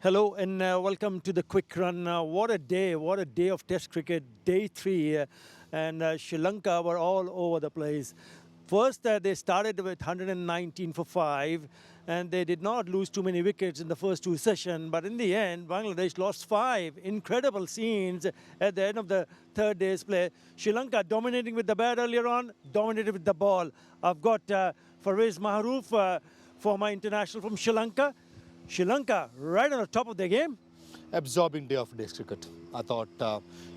Hello and welcome to the quick run. What a day of Test cricket, day 3. And Sri Lanka were all over the place. First, they started with 119 for 5, and they did not lose too many wickets in the first two sessions. But in the end, Bangladesh lost 5. Incredible scenes at the end of the third day's play. Sri Lanka dominating with the bat earlier on, dominated with the ball. I've got Fariz Maharouf, former international from Sri Lanka. Sri Lanka right on the top of their game. Absorbing day of Test cricket. I thought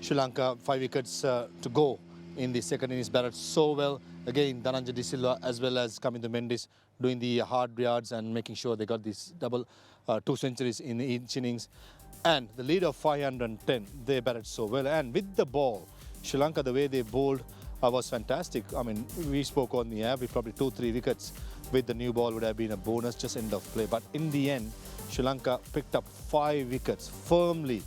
Sri Lanka 5 wickets to go in the second innings, batted so well. Again, Dhananjay De Silva as well as Kamindu Mendis doing the hard yards and making sure they got these double 2 centuries in each innings. And the lead of 510, they batted so well. And with the ball, Sri Lanka, the way they bowled was fantastic. I mean, we spoke on the average, probably 2-3 wickets with the new ball would have been a bonus, just end of play. But in the end, Sri Lanka picked up 5 wickets, firmly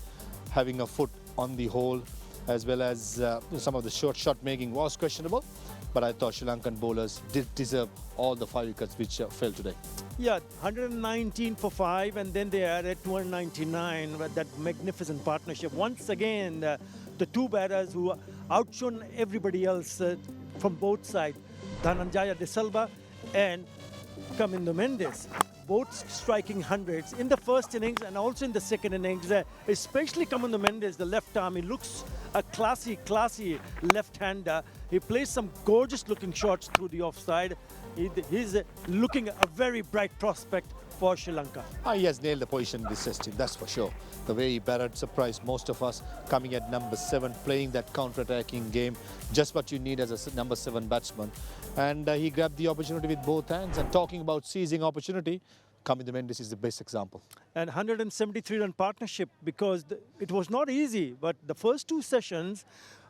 having a foot on the hole, as well as some of the shot making was questionable. But I thought Sri Lankan bowlers did deserve all the 5 wickets which fell today. Yeah, 119 for 5, and then they added 299 with that magnificent partnership. Once again, the two batters who outshone everybody else from both sides, Dhananjay De Silva and Kamindu Mendis, both striking hundreds in the first innings and also in the second innings. Especially Kamindu Mendis, the left arm, he looks a classy left-hander. He plays some gorgeous-looking shots through the offside. He's looking a very bright prospect for Sri Lanka. He has nailed the position in this test team, that's for sure. The way he batted surprised most of us, coming at number 7, playing that counter-attacking game, just what you need as a number 7 batsman. And he grabbed the opportunity with both hands. And talking about seizing opportunity, Kamindu Mendis is the best example. And 173-run partnership, because it was not easy, but the first 2 sessions,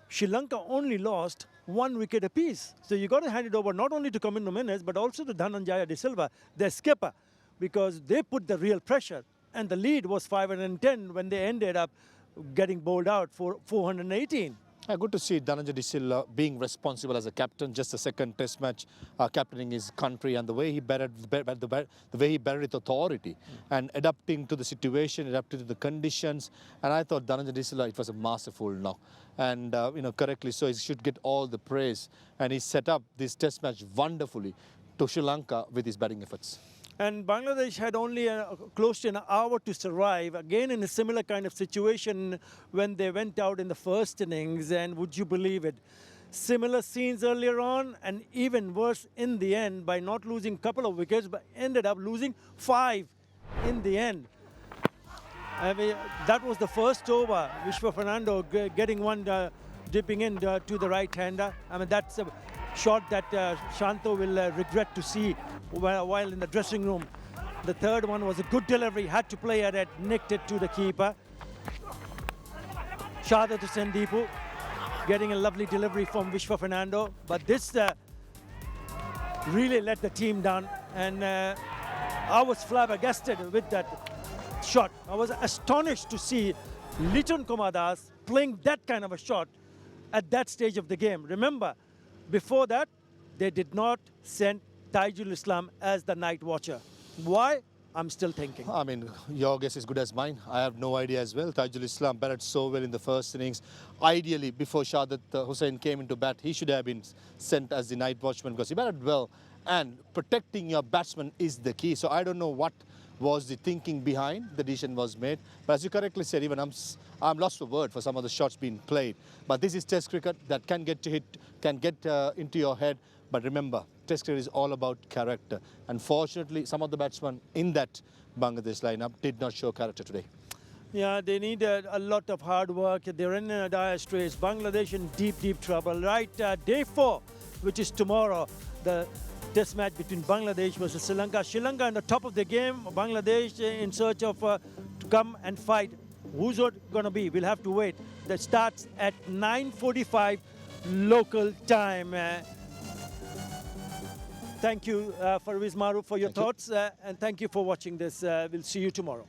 Sri Lanka only lost 1 wicket apiece. So you got to hand it over not only to Kamindu Mendis, but also to Dhananjay De Silva, their skipper, because they put the real pressure. And the lead was 510 when they ended up getting bowled out for 418. Good to see Dhananjay De Silva being responsible as a captain. Just the second test match, captaining his country, and the way he batted with authority and adapting to the situation, adapting to the conditions. And I thought Dhananjay De Silva, it was a masterful knock, and correctly so. He should get all the praise. And he set up this test match wonderfully to Sri Lanka with his batting efforts. And Bangladesh had only close to an hour to survive, again in a similar kind of situation when they went out in the first innings. And would you believe it? Similar scenes earlier on, and even worse in the end by not losing a couple of wickets, but ended up losing 5 in the end. I mean, that was the first over. Vishwa Fernando getting one dipping in to the right-hander. I mean, that's a shot that Shanto will regret to see while in the dressing room. The third one was a good delivery, had to play it, nicked it to the keeper. Shada to Sandeepu, getting a lovely delivery from Vishwa Fernando. But this really let the team down, and I was flabbergasted with that shot. I was astonished to see Liton Kumar Das playing that kind of a shot at that stage of the game. Remember, before that, they did not send Taijul Islam as the night watcher. Why? I'm still thinking. I mean, your guess is good as mine. I have no idea as well. Taijul Islam batted so well in the first innings. Ideally, before Shahadat Hussain came into bat, he should have been sent as the night watchman because he batted well. And protecting your batsman is the key. So I don't know what was the thinking behind the decision was made. But as you correctly said, even I'm lost for word for some of the shots being played. But this is Test cricket that can get into your head. But remember, Test cricket is all about character. Unfortunately, some of the batsmen in that Bangladesh lineup did not show character today. Yeah, they need a lot of hard work. They're in a dire straits. Bangladesh in deep trouble. Right, day 4, which is tomorrow, the Test match between Bangladesh versus Sri Lanka. Sri Lanka on the top of the game. Bangladesh in search of to come and fight. Who's it going to be? We'll have to wait. That starts at 9:45 local time. Thank you, Fariz Maharouf, for your thoughts, and thank you for watching this. We'll see you tomorrow.